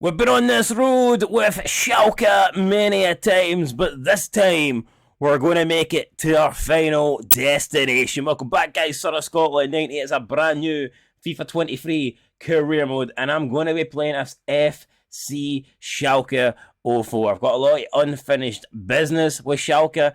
We've been on this road with Schalke many a times, but this time we're going to make it to our final destination. Welcome back, guys. Sort of Scotland 90. It's a brand new FIFA 23 career mode, and I'm going to be playing as FC Schalke 04. I've got a lot of unfinished business with Schalke.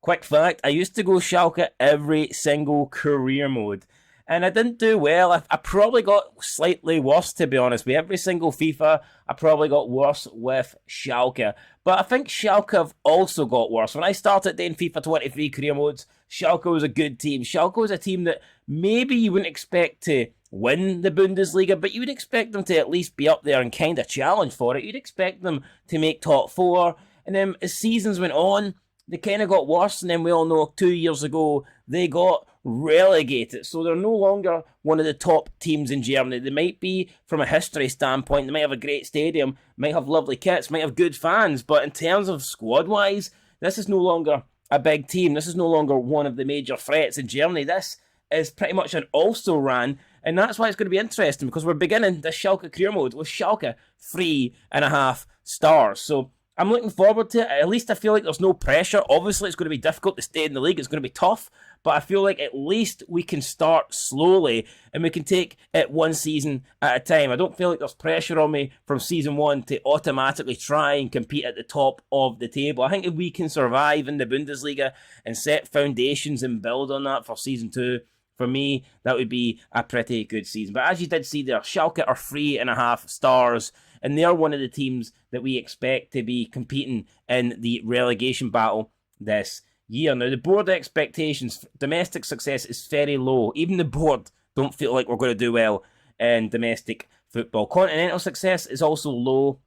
Quick fact, I used to go Schalke every single career mode, and I didn't do well. I probably got slightly worse, to be honest. With every single FIFA, I probably got worse with Schalke. But I think Schalke have also got worse. When I started doing FIFA 23 career modes, Schalke was a good team. Schalke was a team that maybe you wouldn't expect to win the Bundesliga, but you would expect them to at least be up there and kind of challenge for it. You'd expect them to make top four. And then as seasons went on, they kind of got worse, and then we all know 2 years ago they got relegated. So they're no longer one of the top teams in Germany. They might be, from a history standpoint, they might have a great stadium, might have lovely kits, might have good fans, but in terms of squad-wise, this is no longer a big team. This is no longer one of the major threats in Germany. This is pretty much an also-ran, and that's why it's going to be interesting, because we're beginning this Schalke career mode with Schalke 3.5 stars. So I'm looking forward to it. At least I feel like there's no pressure. Obviously, it's going to be difficult to stay in the league. It's going to be tough. But I feel like at least we can start slowly and we can take it one season at a time. I don't feel like there's pressure on me from season one to automatically try and compete at the top of the table. I think if we can survive in the Bundesliga and set foundations and build on that for season two, for me, that would be a pretty good season. But as you did see there, Schalke are 3.5 stars. And they're one of the teams that we expect to be competing in the relegation battle this year. Now, the board expectations, domestic success is very low. Even the board don't feel like we're going to do well in domestic football. Continental success is also low.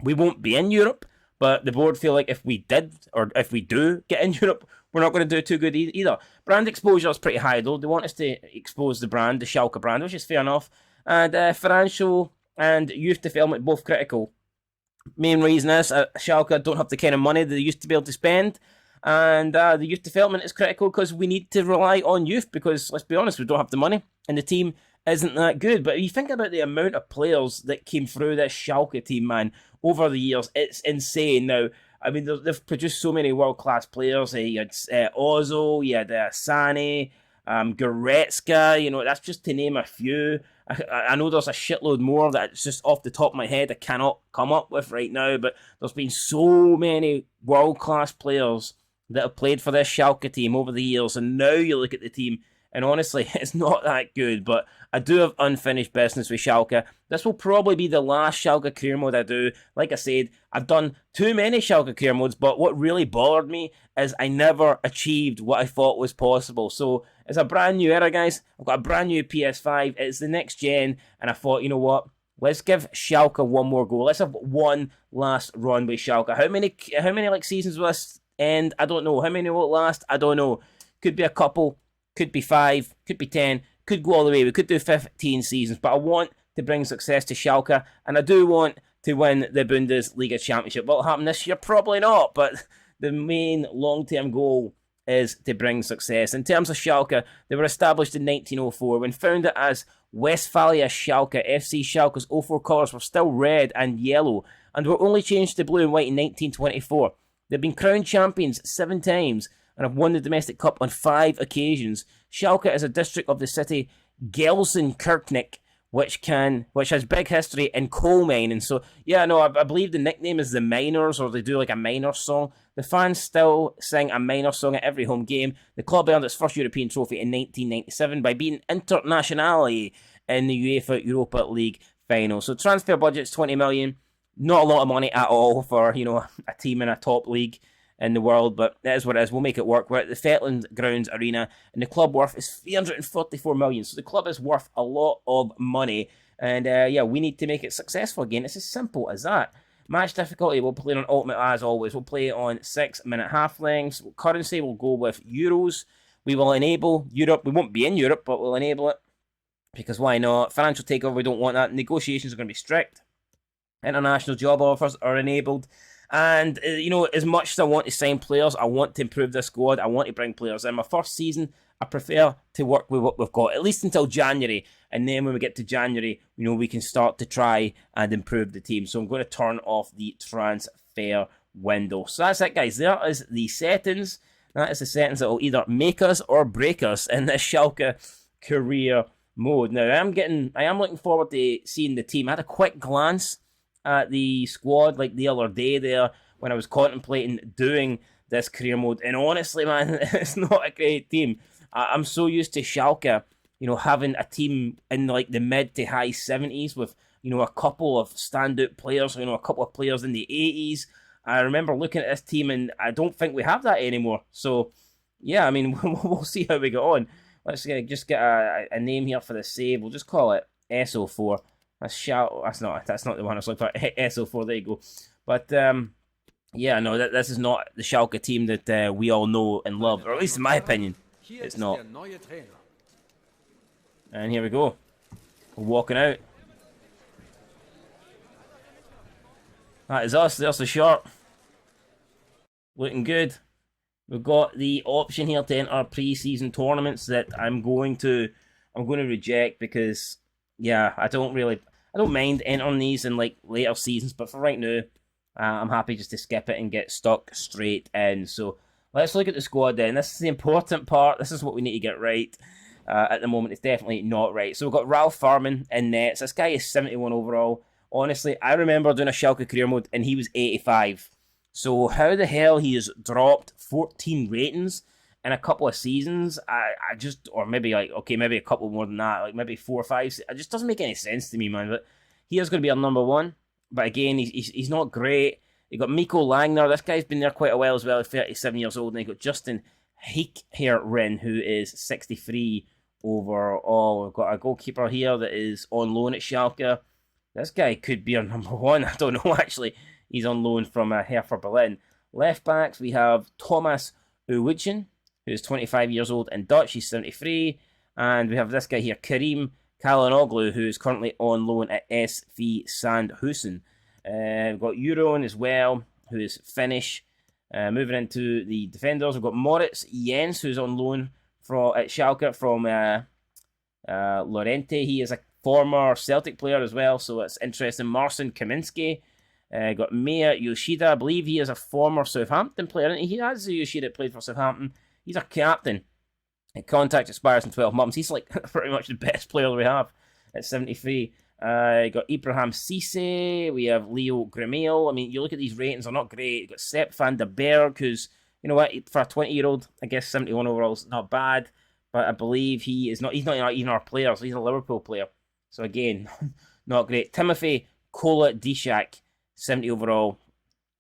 We won't be in Europe, but the board feel like if we did, or if we do get in Europe, we're not going to do too good either. Brand exposure is pretty high, though. They want us to expose the brand, the Schalke brand, which is fair enough. And financial and youth development, both critical. Main reason is Schalke don't have the kind of money they used to be able to spend, and the youth development is critical because we need to rely on youth, because, let's be honest, we don't have the money, and the team isn't that good. But if you think about the amount of players that came through this Schalke team, man, over the years, it's insane. Now, I mean, they've produced so many world-class players. You had Ozil, you had Sane, Goretzka, you know, that's just to name a few. I know there's a shitload more that's just off the top of my head I cannot come up with right now, but there's been so many world-class players that have played for this Schalke team over the years, and now you look at the team, and honestly, it's not that good. But I do have unfinished business with Schalke. This will probably be the last Schalke career mode I do. Like I said, I've done too many Schalke career modes, but what really bothered me is I never achieved what I thought was possible. So it's a brand new era, guys. I've got a brand new PS5. It's the next gen, and I thought, you know what? Let's give Schalke one more go. Let's have one last run with Schalke. How many like seasons will this end? I don't know. How many will it last? I don't know. Could be a couple. Could be 5, could be 10, could go all the way. We could do 15 seasons, but I want to bring success to Schalke, and I do want to win the Bundesliga Championship. Will it happen this year? Probably not, but the main long-term goal is to bring success. In terms of Schalke, they were established in 1904. When founded as Westphalia Schalke, FC Schalke's 04 colours were still red and yellow, and were only changed to blue and white in 1924. They've been crowned champions 7 times, and have won the domestic cup on 5 occasions. Schalke is a district of the city Gelsenkirchen, which has big history in coal mining. So, yeah, no, I believe the nickname is the Miners, or they do like a miners song. The fans still sing a miners song at every home game. The club earned its first European trophy in 1997 by beating Internazionale in the UEFA Europa League final. So transfer budget's 20 million. Not a lot of money at all for, you know, a team in a top league in the world, but that is what it is. We'll make it work. We're at the Fetland Grounds Arena, and the club worth is 344 million. So the club is worth a lot of money, and yeah, we need to make it successful again. It's as simple as that. Match difficulty, we'll play on Ultimate as always. We'll play on 6-minute half lengths. Currency, we'll go with euros. We will enable Europe. We won't be in Europe, but we'll enable it, because why not? Financial takeover, we don't want that. Negotiations are going to be strict. International job offers are enabled. And, you know, as much as I want to sign players, I want to improve this squad. I want to bring players in. My first season I prefer to work with what we've got, at least until January. And then when we get to January, we can start to try and improve the team. So I'm going to turn off the transfer window. So that's it, guys. There is the settings. That is the settings that will either make us or break us in this Schalke career mode. Now, I am looking forward to seeing the team. I had a quick glance at the squad like the other day there when I was contemplating doing this career mode. And honestly, man, it's not a great team. I'm so used to Schalke, having a team in like the mid to high 70s with, a couple of standout players, a couple of players in the 80s. I remember looking at this team and I don't think we have that anymore. So, yeah, I mean, we'll see how we get on. Let's just get a name here for the save. We'll just call it SO4. That's not the one I was looking for. SO4, there you go. But, yeah, no, this is not the Schalke team that we all know and love, or at least in my opinion, it's not. And here we go. We're walking out. That is us. There's the shirt. Looking good. We've got the option here to enter pre-season tournaments that I'm going to reject because, yeah, I don't mind entering these in like later seasons, but for right now, I'm happy just to skip it and get stuck straight in. So let's look at the squad then. This is the important part. This is what we need to get right. At the moment, it's definitely not right. So we've got Ralph Farman in nets. This guy is 71 overall. Honestly, I remember doing a Schalke career mode and he was 85. So how the hell he has dropped 14 ratings in a couple of seasons? Or maybe maybe a couple more than that, like maybe 4 or 5. It just doesn't make any sense to me, man. But he is going to be our number one. But again, he's not great. You got Miko Langner. This guy's been there quite a while as well. 37 years old. And you got Justin Heikherin, who is 63 overall. We've got a goalkeeper here that is on loan at Schalke. This guy could be our number one. I don't know, actually. He's on loan from Hertha Berlin. Left backs, we have Thomas Uwicin, who is 25 years old and Dutch. He's 73. And we have this guy here, Karim Kalanoglu, who is currently on loan at SV Sandhusen. We've got Euron as well, who is Finnish. Moving into the defenders, we've got Moritz Jens, who's on loan at Schalke from Lorente. He is a former Celtic player as well, so it's interesting. Marcin Kaminski. Got Maya Yoshida. I believe he is a former Southampton player. He has Yoshida played for Southampton. He's our captain. Contract expires in 12 months. He's like pretty much the best player we have at 73. Got Ibrahim Cisse. We have Leo Grimeo. I mean, you look at these ratings, they're not great. You got Sepp van der Berg, who's, you know what, for a 20-year-old, I guess 71 overall is not bad. But I believe he's not even our player, so he's a Liverpool player. So again, not great. Timothy Kola Dishak, 70 overall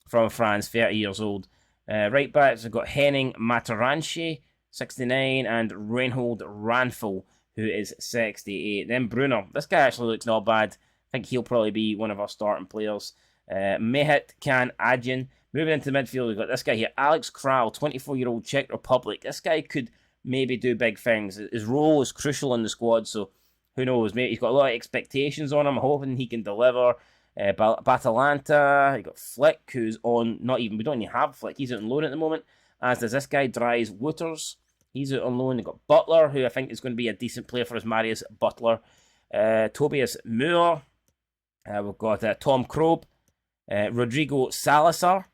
from France, 30 years old. Right backs, we've got Henning Mataranche, 69, and Reinhold Ranfel, who is 68. Then Brunner. This guy actually looks not bad. I think he'll probably be one of our starting players. Mehit Khan Adjan. Moving into the midfield, we've got this guy here, Alex Kral, 24-year-old Czech Republic. This guy could maybe do big things. His role is crucial in the squad, so who knows? Maybe he's got a lot of expectations on him. I'm hoping he can deliver. Batalanta, you got Flick, who's on, we don't even have Flick, he's out on loan at the moment, as does this guy, Dries Wouters, he's out on loan. You've got Butler, who I think is going to be a decent player for us, Marius Butler, Tobias Muir, we've got Tom Krob, Rodrigo Salazar,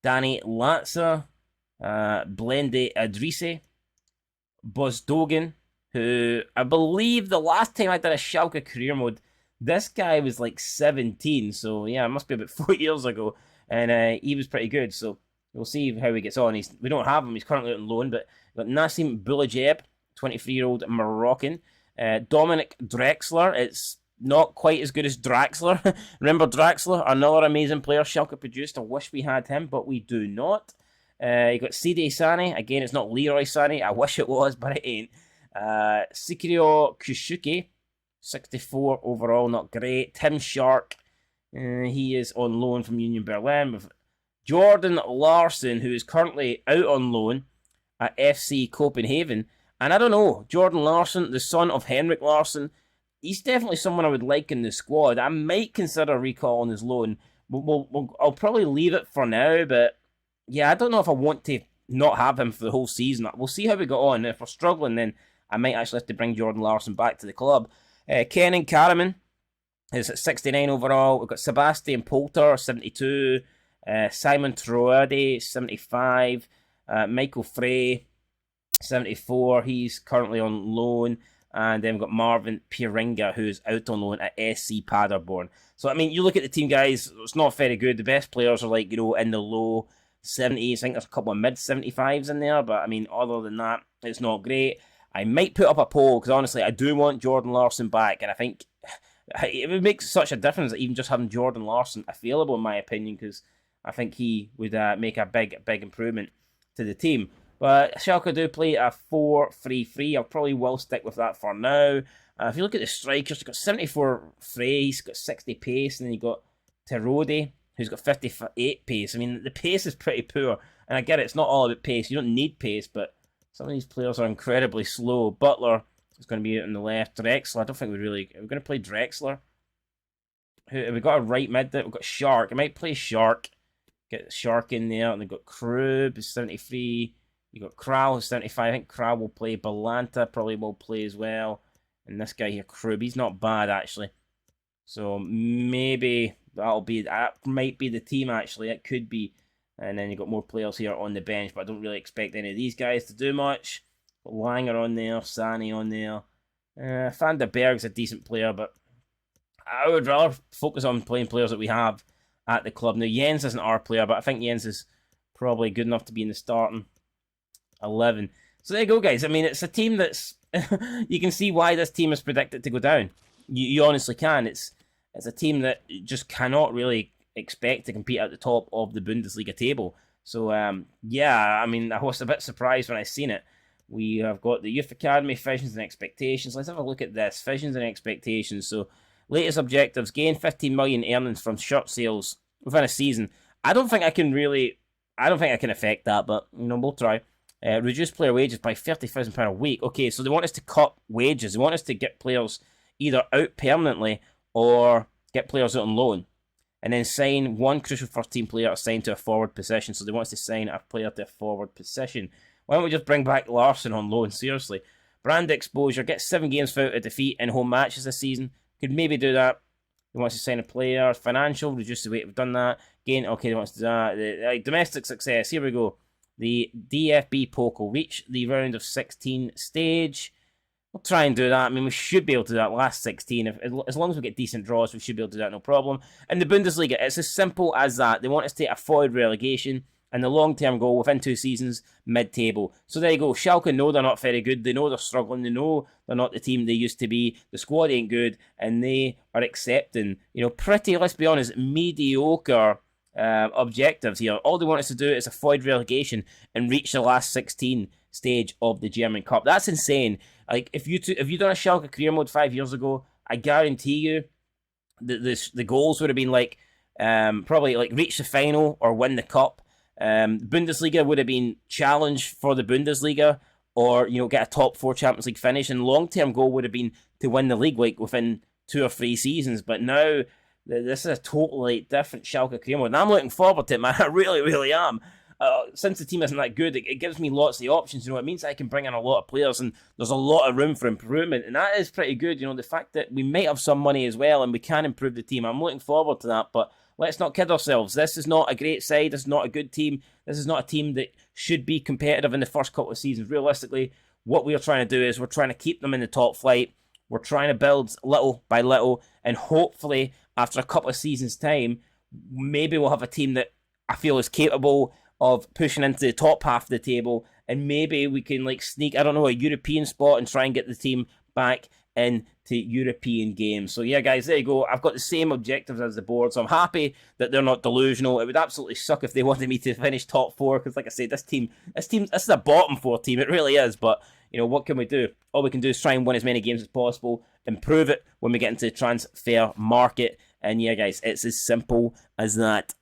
Danny Latza, Blende Adrise, Buzz Dogan, who I believe the last time I did a Schalke career mode, this guy was like 17, so yeah, it must be about 4 years ago, and he was pretty good, so we'll see how he gets on. We don't have him, he's currently out on loan, but we've got Nassim Boulajeb, 23-year-old Moroccan, Dominic Drexler. It's not quite as good as Draxler. Remember Draxler, another amazing player Schalke produced. I wish we had him, but we do not. You got Sidi Sane, again, it's not Leroy Sane, I wish it was, but it ain't. Sikirio Kushuki, 64 overall, not great. Tim Shark, he is on loan from Union Berlin. With Jordan Larson, who is currently out on loan at FC Copenhagen. And I don't know, Jordan Larson, the son of Henrik Larson, he's definitely someone I would like in the squad. I might consider recalling his loan. I'll probably leave it for now, but yeah, I don't know if I want to not have him for the whole season. We'll see how we go on. If we're struggling, then I might actually have to bring Jordan Larsson back to the club. Kenan Karaman is at 69 overall. We've got Sebastian Polter, 72. Simon Troade, 75. Michael Frey, 74. He's currently on loan. And then we've got Marvin Piringa, who's out on loan at SC Paderborn. So, I mean, you look at the team, guys, it's not very good. The best players are, like, you know, in the low 70s. I think there's a couple of mid-75s in there. But, I mean, other than that, it's not great. I might put up a poll, because, honestly, I do want Jordan Larsson back. And I think it would make such a difference, even just having Jordan Larsson available, in my opinion, because I think he would make a big improvement to the team. But Schalke do play a 4-3-3. I probably will stick with that for now. If you look at the strikers, you've got 74 Frey, he's got 60 pace, and then you've got Terode, who's got 58 pace. I mean, the pace is pretty poor, and I get it, it's not all about pace. You don't need pace, but some of these players are incredibly slow. Butler is going to be out on the left. Drexler, I don't think we're going to play Drexler. We've got a right mid there. We've got Shark. I might play Shark. Get Shark in there, and they've got Krub, who's 73. You've got Kral, who's 75. I think Kral will play. Balanta probably will play as well. And this guy here, Krub, he's not bad, actually. So maybe that might be the team, actually. It could be. And then you've got more players here on the bench, but I don't really expect any of these guys to do much. Got Langer on there, Sani on there. Van der Berg's a decent player, but I would rather focus on playing players that we have at the club. Now, Jens isn't our player, but I think Jens is probably good enough to be in the starting 11. So there you go, guys. I mean, it's a team that's... you can see why this team is predicted to go down. You honestly can. It's a team that just cannot really expect to compete at the top of the Bundesliga table. So, yeah, I mean, I was a bit surprised when I seen it. We have got the Youth Academy, Visions and Expectations. Let's have a look at this. Visions and Expectations. So, latest objectives, gain 15 million earnings from shirt sales within a season. I don't think I can affect that, but, you know, we'll try. Reduce player wages by £30,000 a week. Okay, so they want us to cut wages. They want us to get players either out permanently or get players out on loan. And then sign one crucial first-team player assigned to a forward position. So they want us to sign a player to a forward position. Why don't we just bring back Larsson on loan? Seriously. Brand exposure. Get 7 games without a defeat in home matches this season. Could maybe do that. They want us to sign a player. Financial. Reduce the weight. We've done that. Gain. Okay, they want us to do that. Domestic success. Here we go. The DFB Pokal. Reach the round of 16 stage. We'll try and do that. I mean, we should be able to do that last 16. As long as we get decent draws, we should be able to do that, no problem. And the Bundesliga, it's as simple as that. They want us to avoid relegation, and the long-term goal within 2 seasons, mid-table. So there you go. Schalke know they're not very good. They know they're struggling. They know they're not the team they used to be. The squad ain't good, and they are accepting, you know, pretty, let's be honest, mediocre objectives here. All they want us to do is avoid relegation and reach the last 16 stage of the German Cup. That's insane. Like, if you done a Schalke career mode 5 years ago, I guarantee you the goals would have been like probably like reach the final or win the cup. Bundesliga would have been challenge for the Bundesliga, or, you know, get a top 4 Champions League finish, and long-term goal would have been to win the league like within 2 or 3 seasons. But now this is a totally different Schalke career mode, and I'm looking forward to it, man. I really, really am. Since the team isn't that good, it gives me lots of options. You know, it means I can bring in a lot of players, and there's a lot of room for improvement, and that is pretty good. You know, the fact that we might have some money as well, and we can improve the team. I'm looking forward to that, but let's not kid ourselves. This is not a great side. This is not a good team. This is not a team that should be competitive in the first couple of seasons. Realistically, what we are trying to do is we're trying to keep them in the top flight. We're trying to build little by little, and hopefully, after a couple of seasons' time, maybe we'll have a team that I feel is capable of pushing into the top half of the table, and maybe we can like sneak, I don't know, a European spot and try and get the team back into European games. So yeah, guys, there you go. I've got the same objectives as the board, so I'm happy that they're not delusional. It would absolutely suck if they wanted me to finish top 4, because like I said, this is a bottom 4 team. It really is, but you know, what can we do? All we can do is try and win as many games as possible, improve it when we get into the transfer market, and yeah, guys, it's as simple as that.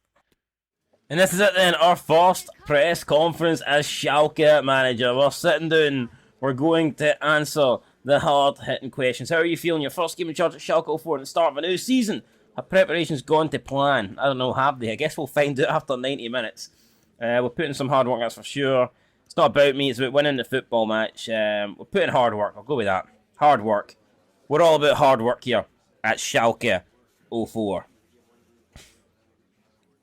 And this is it then, our first press conference as Schalke manager. We're sitting down, we're going to answer the hard-hitting questions. How are you feeling? Your first game in charge at Schalke 04 at the start of a new season. Have preparations gone to plan? I don't know, have they? I guess we'll find out after 90 minutes. We're putting some hard work, that's for sure. It's not about me, it's about winning the football match. We're putting hard work, I'll go with that. Hard work. We're all about hard work here at Schalke 04.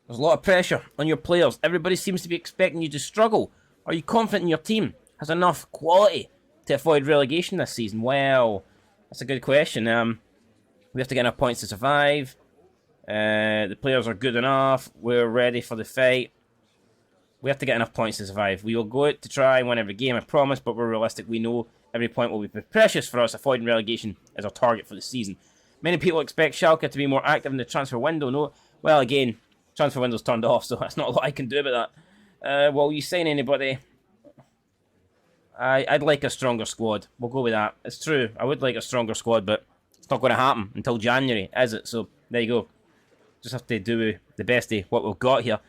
There's a lot of pressure on your players. Everybody seems to be expecting you to struggle. Are you confident in your team has enough quality to avoid relegation this season? Well, that's a good question. We have to get enough points to survive. The players are good enough. We're ready for the fight. We have to get enough points to survive. We will go out to try and win every game, I promise, but we're realistic. We know every point will be precious for us. Avoiding relegation is our target for the season. Many people expect Schalke to be more active in the transfer window. No, well, again, transfer window's turned off, so that's not a lot I can do about that. Will you sign anybody? I'd like a stronger squad. We'll go with that. It's true, I would like a stronger squad, but it's not going to happen until January, is it? So, there you go. Just have to do the best of what we've got here.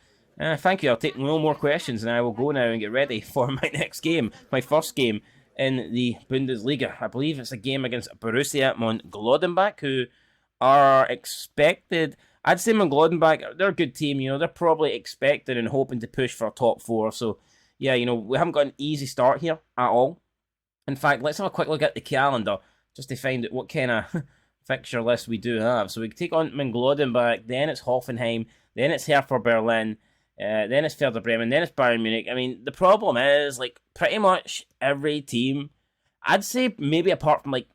Thank you, I'll take no more questions, and I will go now and get ready for my next game. My first game in the Bundesliga. I believe it's a game against Borussia Mönchengladbach, who are expected... I'd say Mönchengladbach, they're a good team, you know, they're probably expected and hoping to push for a top 4, so, yeah, you know, we haven't got an easy start here at all. In fact, let's have a quick look at the calendar, just to find out what kind of fixture list we do have. So we take on Mönchengladbach, then it's Hoffenheim, then it's Hertha Berlin, then it's Werder Bremen, then it's Bayern Munich. I mean, the problem is, like, pretty much every team, I'd say maybe apart from, like,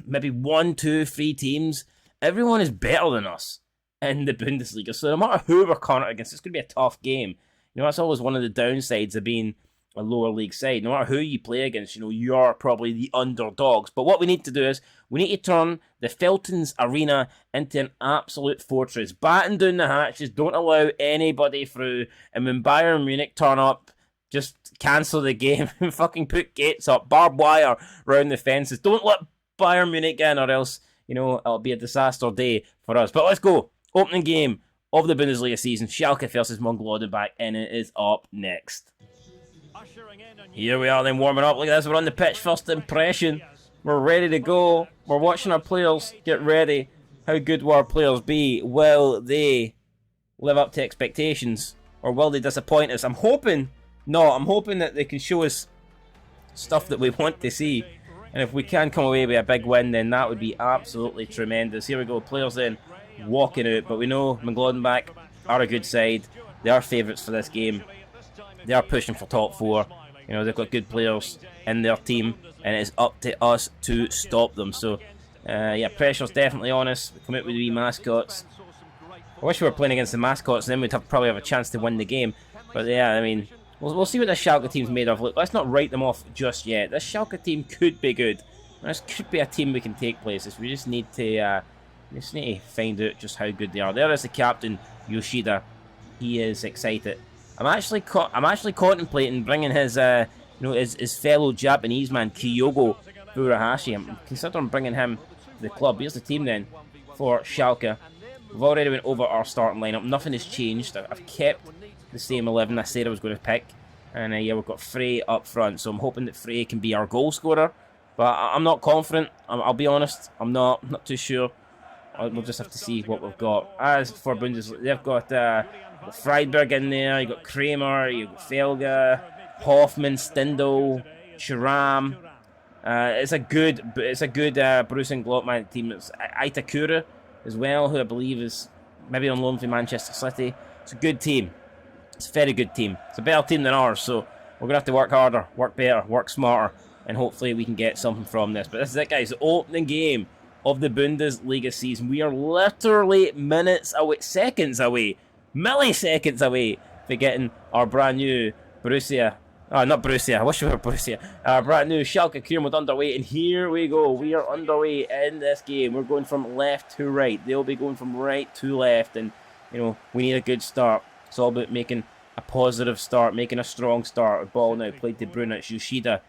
maybe 1, 2, 3 teams, everyone is better than us in the Bundesliga. So no matter who we're cornered against, it's going to be a tough game. You know, that's always one of the downsides of being a lower league side. No matter who you play against, you know, you're probably the underdogs. But what we need to do is, we need to turn the Feltons Arena into an absolute fortress. Batten down the hatches, don't allow anybody through, and when Bayern Munich turn up, just cancel the game and fucking put gates up, barbed wire around the fences. Don't let Bayern Munich in, or else, you know, it'll be a disaster day for us. But let's go. Opening game of the Bundesliga season, Schalke versus Mönchengladbach, and it is up next. Here we are then, warming up. Look at this, we're on the pitch, first impression. We're ready to go. We're watching our players get ready. How good will our players be? Will they live up to expectations? Or will they disappoint us? I'm hoping that they can show us stuff that we want to see. And if we can come away with a big win, then that would be absolutely tremendous. Here we go, players then walking out. But we know Mönchengladbach are a good side. They are favourites for this game. They are pushing for top 4. You know, they've got good players in their team, and it's up to us to stop them. So, yeah, pressure's definitely on us. We come out with the wee mascots. I wish we were playing against the mascots, then we'd probably have a chance to win the game. But yeah, I mean, we'll see what this Schalke team's made of. Look, let's not write them off just yet. This Schalke team could be good. This could be a team we can take places. We just need to find out just how good they are. There is the captain, Yoshida. He is excited. I'm actually contemplating bringing his his fellow Japanese man Kyogo Furuhashi. I'm considering bringing him to the club. Here's the team then for Schalke. We've already went over our starting lineup. Nothing has changed. I've kept the same 11 I said I was going to pick. And yeah, we've got Frey up front. So I'm hoping that Frey can be our goal scorer. But I'm not confident. I'll be honest. I'm not too sure. We'll just have to see what we've got. As for Bundesliga, they've got Freiburg in there. You got Kramer. You got Felga, Hoffman, Stindl, Thuram. It's a good Borussia Mönchengladbach team. It's Itakura as well, who I believe is maybe on loan from Manchester City. It's a good team. It's a very good team. It's a better team than ours, so we're going to have to work harder, work better, work smarter, and hopefully we can get something from this. But this is it, guys. The opening game of the Bundesliga season. We are literally seconds away, milliseconds away for getting our brand new Borussia. Not Borussia. I wish we were Borussia. Our brand new Schalke Kermode underway, and here we go. We are underway in this game. We're going from left to right. They'll be going from right to left, and you know we need a good start. It's all about making a positive start, making a strong start. A ball now played to Bruno. It's Yoshida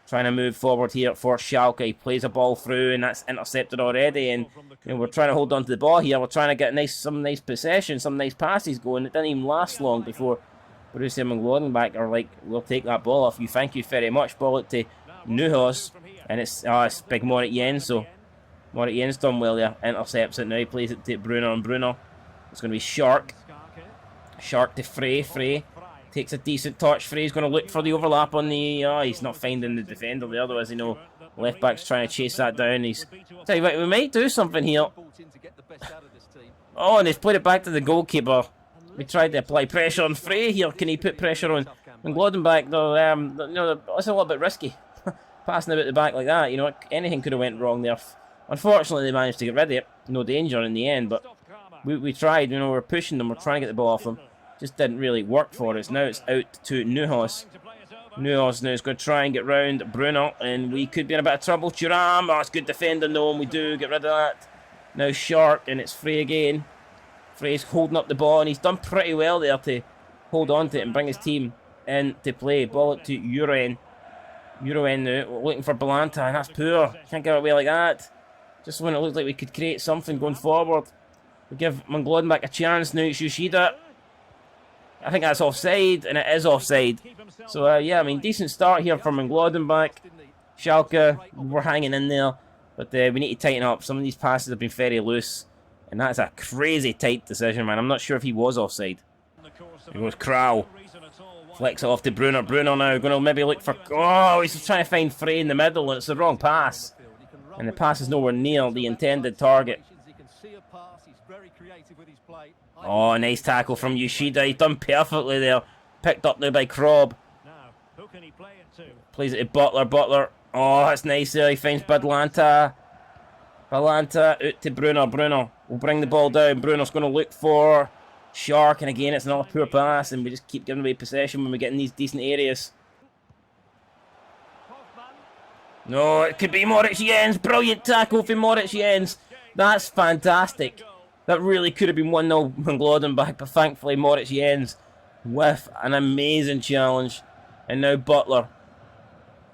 trying to move forward here for Schalke. He plays a ball through, and that's intercepted already. And you know, we're trying to hold on to the ball here. We're trying to get some nice possession, some nice passes going. It didn't even last long before Borussia Mönchengladbach are like, we'll take that ball off you. Thank you very much. Ball it to Neuhaus, and it's big Moritz Jens. So Moritz Jens done well there. Intercepts it now. He plays it to Bruno, and Bruno. It's going to be Shark to Frey. Takes a decent touch. Frey's going to look for the overlap on the... Oh, he's not finding the defender there, otherwise, you know, left back's trying to chase that down. He's... Tell you what, we might do something here. Oh, and he's played it back to the goalkeeper. We tried to apply pressure on Frey here. Can he put pressure on Gladdenbach? Though, you know, it's a little bit risky. Passing about the back like that, you know, anything could have went wrong there. Unfortunately, they managed to get rid of it. No danger in the end, but we tried, you know, we're pushing them, we're trying to get the ball off them. Just didn't really work for us. Now it's out to Neuhaus. Neuhaus now is going to try and get round Bruno, and we could be in a bit of trouble. Thuram, oh, it's good defending though, and we do get rid of that. Now Shark, and it's Frey again. Frey's holding up the ball, and he's done pretty well there to hold on to it and bring his team into play. Ball up to Uren. Uren now, looking for Balanta, and that's poor. Can't get away like that. Just when it looked like we could create something going forward. We give Gladdenbach a chance now. It's Yoshida. I think that's offside, and it is offside. So, yeah, I mean, decent start here from Gladdenbach. Schalke, we're hanging in there. But we need to tighten up. Some of these passes have been very loose. And that's a crazy tight decision, man. I'm not sure if he was offside. Here goes Krau. Flicks it off to Bruno. Bruno now going to maybe look for... Oh, he's trying to find Frey in the middle, and it's the wrong pass. And the pass is nowhere near the intended target. Oh, nice tackle from Yoshida. He's done perfectly there. Picked up now by Krob. Plays it to Butler. Butler. Oh, that's nice there. He finds Balanta. Balanta out to Bruno. Bruno will bring the ball down. Bruno's going to look for Shark. And again, it's another poor pass. And we just keep giving away possession when we get in these decent areas. No, it could be Moritz Jens. Brilliant tackle for Moritz Jens. That's fantastic. That really could have been 1-0 Gladdenbach, but thankfully Moritz Jens with an amazing challenge. And now Butler.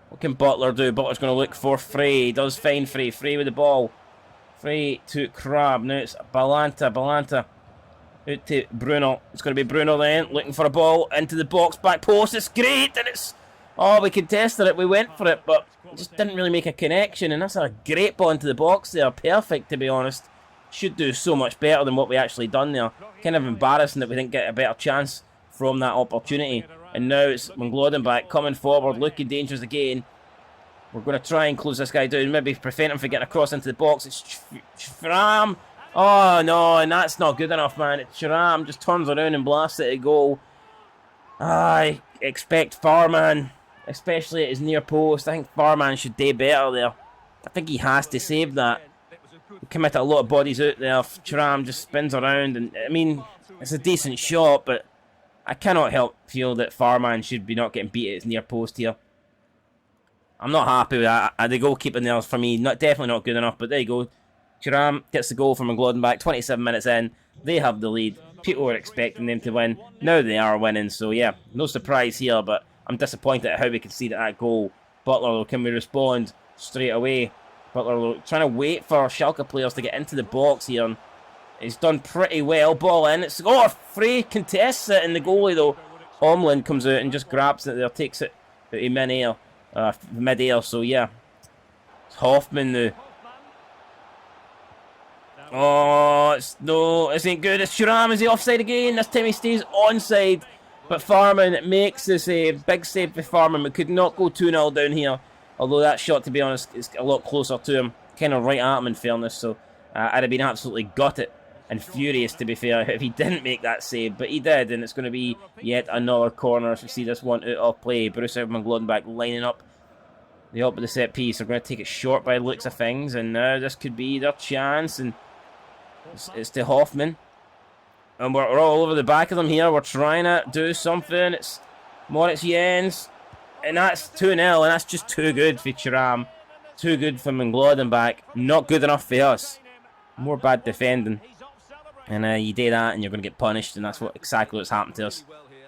What can Butler do? Butler's going to look for Frey. He does find Frey. Frey with the ball. Frey to Crab. Now it's Balanta. Balanta out to Bruno. It's going to be Bruno then, looking for a ball into the box. Back post. It's great, and it's... Oh, we contested it. We went for it, but just didn't really make a connection. And that's a great ball into the box there. Perfect, to be honest. Should do so much better than what we actually done there. Kind of embarrassing that we didn't get a better chance from that opportunity. And now it's Gladdenbach coming forward, looking dangerous again. We're going to try and close this guy down, maybe prevent him from getting across into the box. It's Thuram. Oh no, and that's not good enough, man. It's Thuram just turns around and blasts it at goal. I expect Farman, especially at his near post. I think Farman should do better there. I think he has to save that. We commit a lot of bodies out there. Thuram just spins around, and I mean, it's a decent shot, but I cannot help feel that Farman should be not getting beat at his near post here. I'm not happy with that. The goalkeeping there for me, definitely not good enough, but there you go. Thuram gets the goal from Gladdenbach, 27 minutes in. They have the lead. People were expecting them to win. Now they are winning, so yeah, no surprise here, but I'm disappointed at how we conceded that goal. Butler, can we respond straight away? Butler trying to wait for Schalke players to get into the box here. And he's done pretty well. Ball in. It's Frey contests it, and the goalie though, Omlin, comes out and just grabs it there, takes it out of mid-air. So yeah, it's Hoffman now. Oh, no, it ain't good. It's Thuram. Is he offside again? This time he stays onside. But Farman makes the save. Big save for Farman. We could not go 2-0 down here. Although that shot, to be honest, is a lot closer to him. Kind of right at him, in fairness. So I'd have been absolutely gutted and furious, to be fair, if he didn't make that save. But he did, and it's going to be yet another corner as we see this one out of play. Borussia Mönchengladbach lining up the up with the set piece. They're going to take it short by the looks of things. And now this could be their chance. And it's to Hoffman. And we're all over the back of them here. We're trying to do something. It's Moritz Jens. And that's 2-0. And that's just too good for Thuram. Too good for Mönchengladbach. Not good enough for us. More bad defending. And you do that and you're going to get punished. And that's exactly what's happened to us.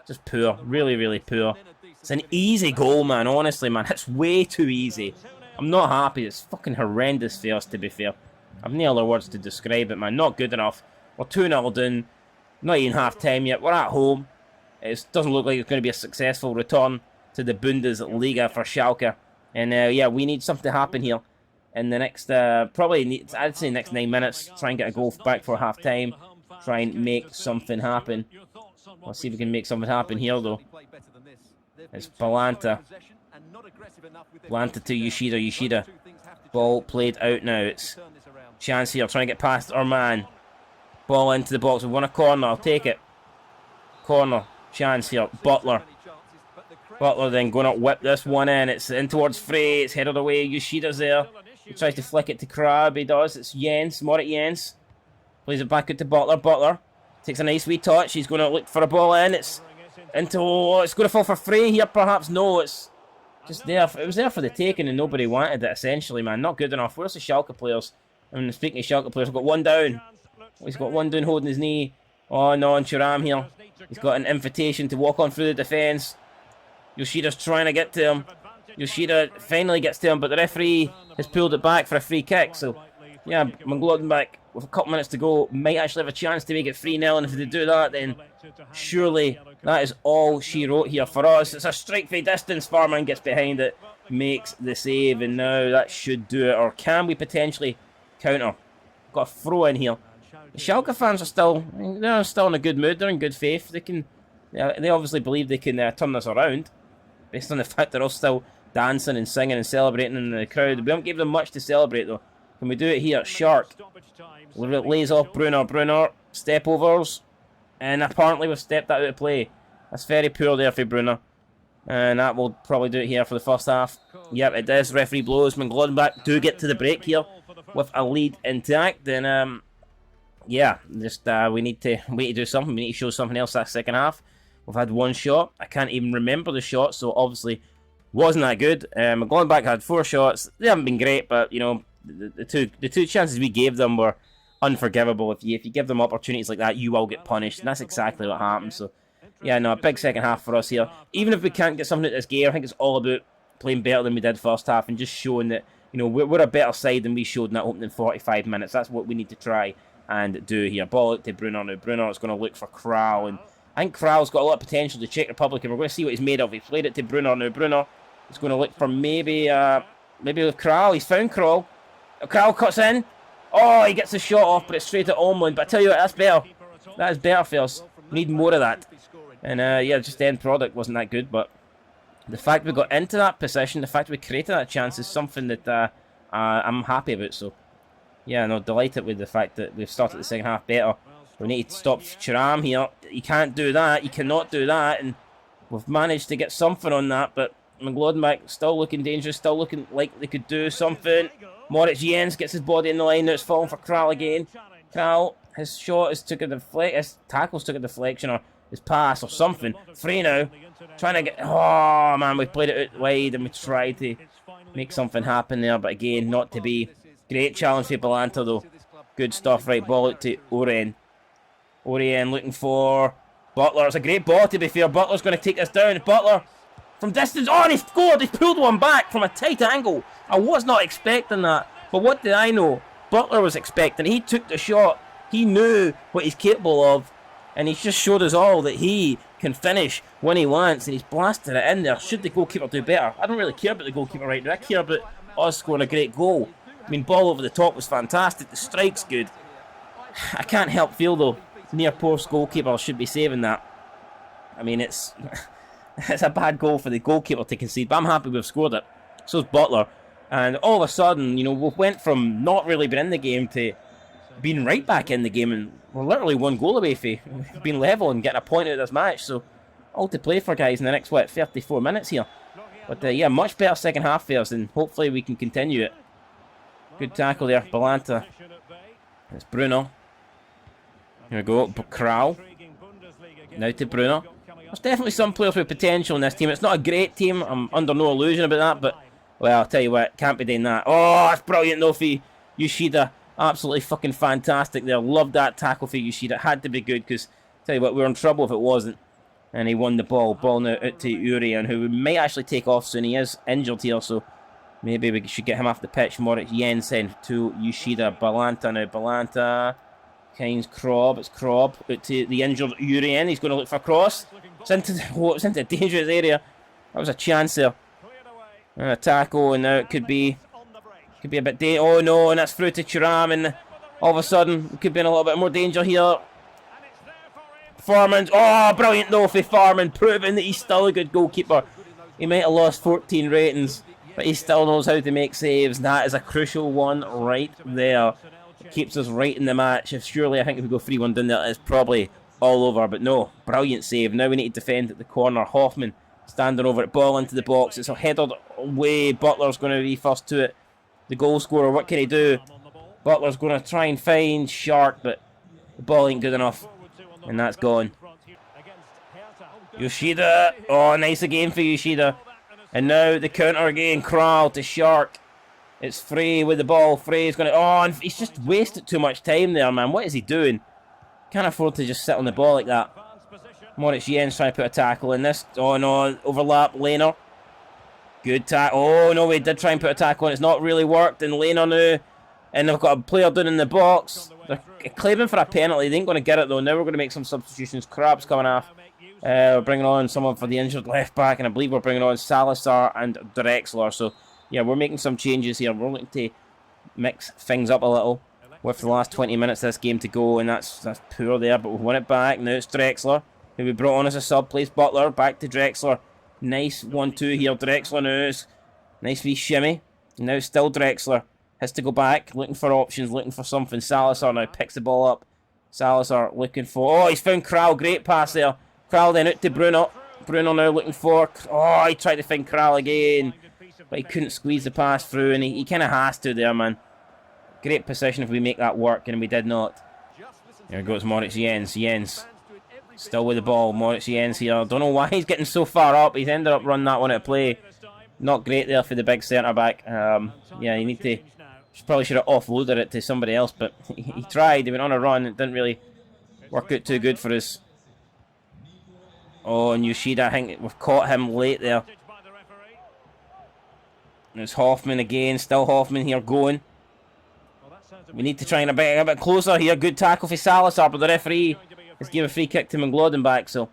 Just poor. Really, really poor. It's an easy goal, man. Honestly, man. It's way too easy. I'm not happy. It's fucking horrendous for us, to be fair. I've no other words to describe it, man. Not good enough. We're 2-0 down. Not even half time yet. We're at home. It doesn't look like it's going to be a successful return to the Bundesliga for Schalke. And yeah, we need something to happen here in the next, I'd say next 9 minutes. Try and get a goal back for half time. Try and make something happen. Let's see if we can make something happen here, though. It's Balanta. Balanta to Yoshida. Yoshida. Ball played out now. It's chance here, trying to get past our man. Ball into the box. We want a corner. I'll take it. Corner. Chance here. Butler. Butler then going to whip this one in. It's in towards Frey. It's headed away. Yoshida's there. He tries to flick it to Crab. He does. It's Jens. Moritz Jens. Plays it back out to Butler. Butler takes a nice wee touch. He's going to look for a ball in. It's into... Oh, it's going to fall for Frey here, perhaps. No, it's just there. It was there for the taking and nobody wanted it, essentially, man. Not good enough. Where's the Schalke players? I mean, speaking of Schalke players, we've got one down. He's got one down holding his knee. Oh, no, and Thuram here. He's got an invitation to walk on through the defence. Yoshida's trying to get to him. Yoshida finally gets to him, but the referee has pulled it back for a free kick. So, yeah, Mönchengladbach, with a couple minutes to go, might actually have a chance to make it 3-0. And if they do that, then surely that is all she wrote here for us. It's a strike from distance. Farman gets behind it, makes the save, and now that should do it. Or can we potentially counter? Got a throw in here. The Schalke fans are they're still in a good mood. They're in good faith. They obviously believe they can turn this around, based on the fact they're all still dancing and singing and celebrating in the crowd. We haven't given them much to celebrate, though. Can we do it here? Shark lays off Brunner. Brunner step overs, and apparently we've stepped that out of play. That's very poor there for Brunner, and that will probably do it here for the first half. Yep, it does. Referee blows. Mönchengladbach do get to the break here with a lead intact. Then yeah, just we need to do something. We need to show something else that second half. We've had one shot. I can't even remember the shot, so obviously wasn't that good. Mönchengladbach had 4 shots. They haven't been great, but you know, the two chances we gave them were unforgivable. If you give them opportunities like that, you will get punished, and that's exactly what happened. So yeah, no, a big second half for us here. Even if we can't get something out of this game, I think it's all about playing better than we did first half and just showing that, you know, we're a better side than we showed in that opening 45 minutes. That's what we need to try and do here. Ball out to Brunner now. Brunner is going to look for Kral, and I think Kral's got a lot of potential to Czech Republic, and we're going to see what he's made of. He played it to Brunner now. Brunner is going to look for maybe with Kral. He's found Kral. Kral cuts in. Oh, he gets the shot off, but it's straight at Omlund. But I tell you what, that's better. That is better for us. We need more of that. And yeah, just the end product wasn't that good, but the fact we got into that position, the fact we created that chance is something that I'm happy about. So yeah, no, delighted with the fact that we've started the second half better. We need to stop Thuram here. You can't do that. You cannot do that. And we've managed to get something on that, but Mönchengladbach still looking dangerous, still looking like they could do something. Moritz Jens gets his body in the line. Now it's falling for Kral again. Kral, his shot took a deflection. His tackles took a deflection, or his pass, or something. Free now. Trying to get... Oh, man, we played it out wide and we tried to make something happen there, but again, not to be. Great challenge for Balanta, though. Good stuff. Right, ball out to Orien. Orien looking for Butler. It's a great ball, to be fair. Butler's going to take this down. Butler from distance. Oh, and he scored. He pulled one back from a tight angle. I was not expecting that. But what did I know? Butler was expecting. He took the shot. He knew what he's capable of. And he's just showed us all that he can finish when he wants. And he's blasted it in there. Should the goalkeeper do better? I don't really care about the goalkeeper right now. I care about us scoring a great goal. I mean, ball over the top was fantastic. The strike's good. I can't help feel, though, near post goalkeeper should be saving that. I mean, it's a bad goal for the goalkeeper to concede, but I'm happy we've scored it. So's Butler. And all of a sudden, you know, we went from not really being in the game to being right back in the game, and we're literally one goal away from being level and getting a point out of this match. So, all to play for, guys, in the next, 34 minutes here. But, yeah, much better second half for us, and hopefully we can continue it. Good tackle there, Balanta. It's Bruno. Here we go, Kral. Now to Bruno. There's definitely some players with potential in this team. It's not a great team, I'm under no illusion about that, but, well, I'll tell you what, can't be doing that. Oh, that's brilliant though for Yoshida. Absolutely fucking fantastic there. Loved that tackle for Yoshida. It had to be good, because, tell you what, we were in trouble if it wasn't. And he won the ball. Ball now out to Urian, who we might actually take off soon. He is injured here, so maybe we should get him off the pitch. Moritz Jensen to Yoshida. Balanta now. Balanta. Kynes Krob. It's Krob. Out to the injured Urian. He's going to look for a cross. It's into a dangerous area. That was a chance there. And a tackle, and now it could be a bit oh no, and that's through to Thuram, and all of a sudden we could be in a little bit more danger here. performance. Oh, brilliant though for Farman, proving that he's still a good goalkeeper. He might have lost 14 ratings, but he still knows how to make saves. That is a crucial one right there. It keeps us right in the match. Surely, I think if we go 3-1 down there, it's probably all over. But no, brilliant save. Now we need to defend at the corner. Hoffman standing over it, ball into the box. It's a headed away. Butler's going to be first to it. The goal scorer, what can he do? Butler's going to try and find Shark, but the ball ain't good enough. And that's gone. Yoshida. Oh, nice again for Yoshida. And now the counter again. Kral to Shark. It's Frey with the ball. Frey's going to... Oh, and he's just wasted too much time there, man. What is he doing? Can't afford to just sit on the ball like that. MUNICH Jens trying to put a tackle in this. Oh, no. Overlap. Lehner. Good tackle. Oh, no, we did try and put a tackle on. It's not really worked. And Lehner now. And they've got a player down in the box. They're claiming for a penalty. They ain't going to get it, though. Now we're going to make some substitutions. Krab's coming off. We're bringing on someone for the injured left back. And I believe we're bringing on Salazar and Drexler. So, yeah, we're making some changes here. We're looking to mix things up a little with the last 20 minutes of this game to go. And that's poor there. But we won it back. Now it's Drexler, who we brought on as a sub. Plays Butler. Back to Drexler. Nice 1-2 here. Drexler now is nice wee shimmy. Now still Drexler. Has to go back, looking for options, looking for something. Salazar now picks the ball up. Salazar looking for... Oh, he's found Kral. Great pass there. Kral then out to Bruno. Bruno now looking for... Oh, he tried to find Kral again. But he couldn't squeeze the pass through, and he kind of has to there, man. Great position if we make that work, and we did not. There goes MUNICH Jens. Jens still with the ball. MUNICH Jens here. Don't know why he's getting so far up. He's ended up running that one out of play. Not great there for the big centre-back. Yeah, you need to... Probably should have offloaded it to somebody else, but he tried. He went on a run. It didn't really work out too good for us. Oh, and Yoshida, I think we've caught him late there. There's Hoffman again. Still Hoffman here going. We need to try and a bit closer here. Good tackle for Salazar, but the referee has given a free kick to Mangloden back. So,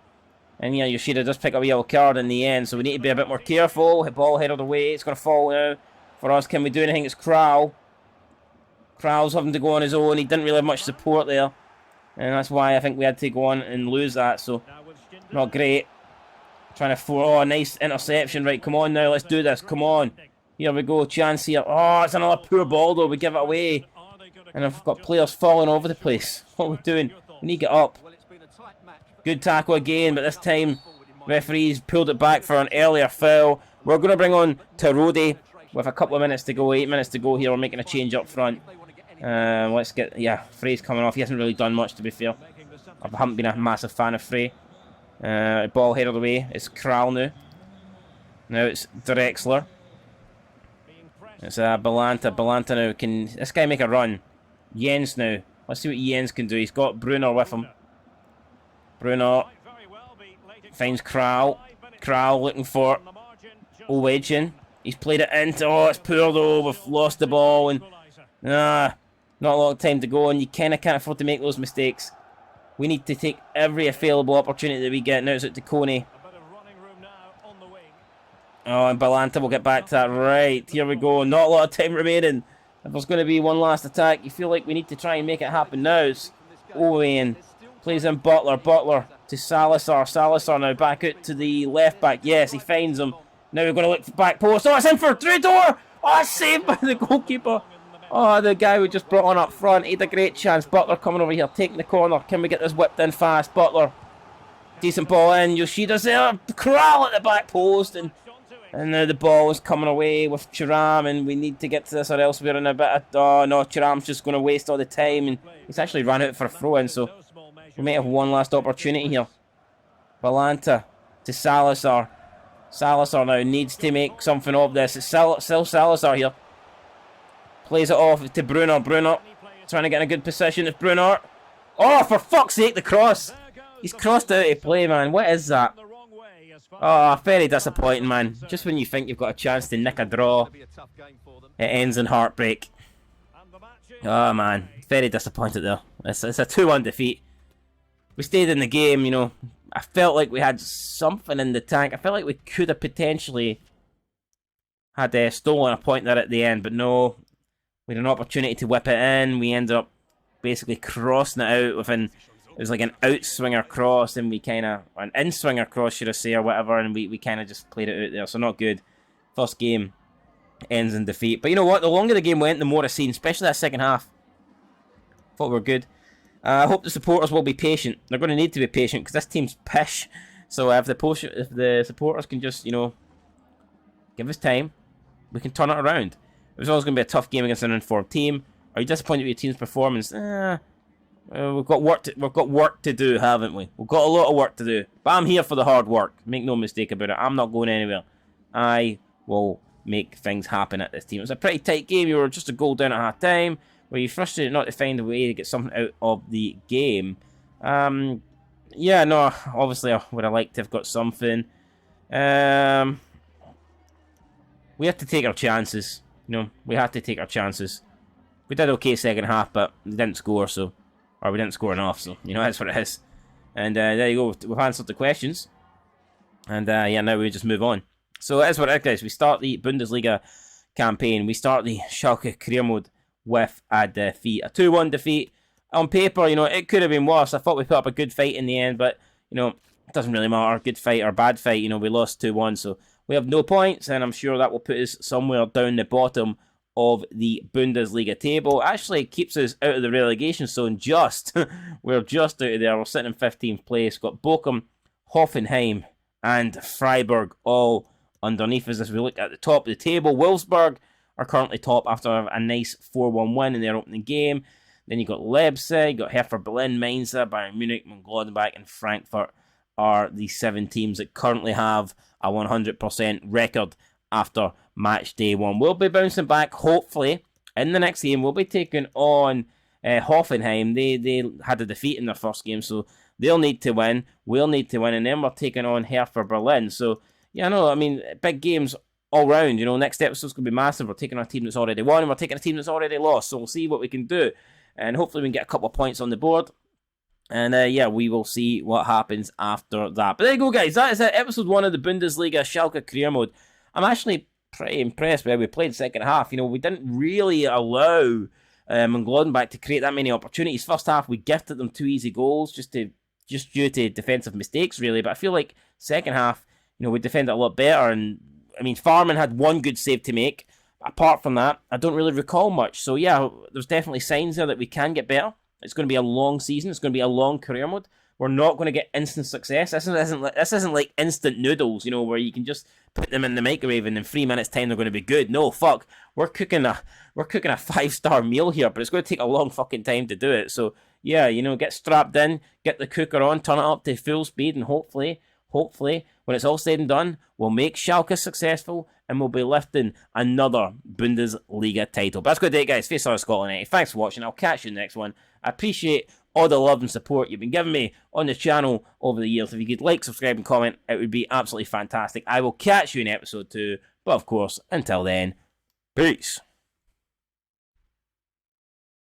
and yeah, Yoshida does pick up a yellow card in the end. So we need to be a bit more careful. The ball headed away. It's going to fall now. For us, can we do anything? It's Kral. Kral's having to go on his own. He didn't really have much support there. And that's why I think we had to go on and lose that. So, not great. Trying to... Oh, nice interception. Right, come on now. Let's do this. Come on. Here we go. Chance here. Oh, it's another poor ball, though. We give it away. And I've got players falling over the place. What are we doing? We need to get up. Good tackle again, but this time referees pulled it back for an earlier foul. We're going to bring on Tarodi with a couple of minutes to go. 8 minutes to go here. We're making a change up front. Let's get... Yeah, Frey's coming off. He hasn't really done much, to be fair. I haven't been a massive fan of Frey. Ball headed away. It's Kral now. Now it's Drexler. It's Balanta. Balanta now. Can this guy make a run? Jens now. Let's see what Jens can do. He's got Bruno with him. Bruno finds Kral. Kral looking for Owedgen. He's played it into... Oh, it's poor though. We've lost the ball and... Not a lot of time to go, and you kind of can't afford to make those mistakes. We need to take every available opportunity that we get. Now it's out to Coney. Oh, and Balanta will get back to that. Right, here we go. Not a lot of time remaining. If there's going to be one last attack, you feel like we need to try and make it happen now. It's Owen. Plays in Butler. Butler to Salazar. Salazar now back out to the left back. Yes, he finds him. Now we're going to look for back post. Oh, it's in for through door. Oh, it's saved by the goalkeeper. Oh, the guy we just brought on up front. He had a great chance. Butler coming over here, taking the corner. Can we get this whipped in fast? Butler. Decent ball in. Yoshida's there. Kral at the back post. And now the ball is coming away with Thuram. And we need to get to this or else we're in a bit of... Oh, no. Thuram's just going to waste all the time. And he's actually run out for a throw-in. So we may have one last opportunity here. Balanta to Salazar. Salazar now needs to make something of this. It's still Salazar here. Plays it off to Bruno. Bruno trying to get in a good position. It's Bruno. Oh, for fuck's sake, the cross. He's crossed out of play, man. What is that? Oh, very disappointing, man. Just when you think you've got a chance to nick a draw, it ends in heartbreak. Oh, man. Very disappointed there. It's a 2-1 defeat. We stayed in the game, you know. I felt like we had something in the tank. I felt like we could have potentially had stolen a point there at the end, but no. We had an opportunity to whip it in. We ended up basically crossing it out within it was like an outswinger cross, and we kind of, an in-swinger cross, should I say, or whatever, and we kind of just played it out there, so not good. First game ends in defeat. But you know what? The longer the game went, the more I seen, especially that second half. Thought we were good. I hope the supporters will be patient. They're going to need to be patient because this team's pish. So if the supporters can just, you know, give us time, we can turn it around. It was always going to be a tough game against an informed team. Are you disappointed with your team's performance? We've got work to do, haven't we? We've got a lot of work to do. But I'm here for the hard work. Make no mistake about it. I'm not going anywhere. I will make things happen at this team. It was a pretty tight game. You were just a goal down at half time. Were you frustrated not to find a way to get something out of the game? Yeah, no, obviously I would have liked to have got something. We have to take our chances. You know, we have to take our chances. We did okay second half, but we didn't score, so... Or we didn't score enough, so, you know, that's what it is. And there you go, we've answered the questions. And yeah, now we just move on. So that's what it is, guys. We start the Bundesliga campaign. We start the Schalke career mode with a defeat. A 2-1 defeat. On paper, you know, it could have been worse. I thought we put up a good fight in the end, but, you know, it doesn't really matter. Good fight or bad fight, you know, we lost 2-1, so we have no points, and I'm sure that will put us somewhere down the bottom of the Bundesliga table. Actually, keeps us out of the relegation zone just. We're just out of there. We're sitting in 15th place. Got Bochum, Hoffenheim, and Freiburg all underneath us as we look at the top of the table. Wolfsburg are currently top after a nice 4-1 win in their opening game. Then you got Leipzig, you got Hertha Berlin, Mainz, Bayern Munich, Mönchengladbach, and Frankfurt are the 7 teams that currently have a 100% record after match day 1. We'll be bouncing back, hopefully, in the next game. We'll be taking on Hoffenheim. They had a defeat in their first game, so they'll need to win. We'll need to win, and then we're taking on Hertha Berlin. So, yeah, no, I mean, big games all round. You know, next episode's going to be massive. We're taking on a team that's already won, and we're taking a team that's already lost. So we'll see what we can do. And hopefully we can get a couple of points on the board. And yeah, we will see what happens after that. But there you go, guys. That is it. Episode 1 of the Bundesliga Schalke career mode. I'm actually pretty impressed with how we played second half. You know, we didn't really allow Mönchengladbach to create that many opportunities. First half, we gifted them 2 easy goals just due to defensive mistakes, really. But I feel like second half, you know, we defended a lot better. And, I mean, Farman had 1 good save to make. Apart from that, I don't really recall much. So, yeah, there's definitely signs there that we can get better. It's going to be a long season. It's going to be a long career mode. We're not going to get instant success. This isn't like instant noodles, you know, where you can just put them in the microwave and in 3 minutes' time they're going to be good. No, fuck. We're cooking a 5-star meal here, but it's going to take a long fucking time to do it. So, yeah, you know, get strapped in, get the cooker on, turn it up to full speed, and hopefully, when it's all said and done, we'll make Schalke successful and we'll be lifting another Bundesliga title. But that's good day, guys. Face Scotland 80. Thanks for watching. I'll catch you in the next one. I appreciate all the love and support you've been giving me on the channel over the years. If you could like, subscribe, and comment, it would be absolutely fantastic. I will catch you in episode 2. But of course, until then, peace.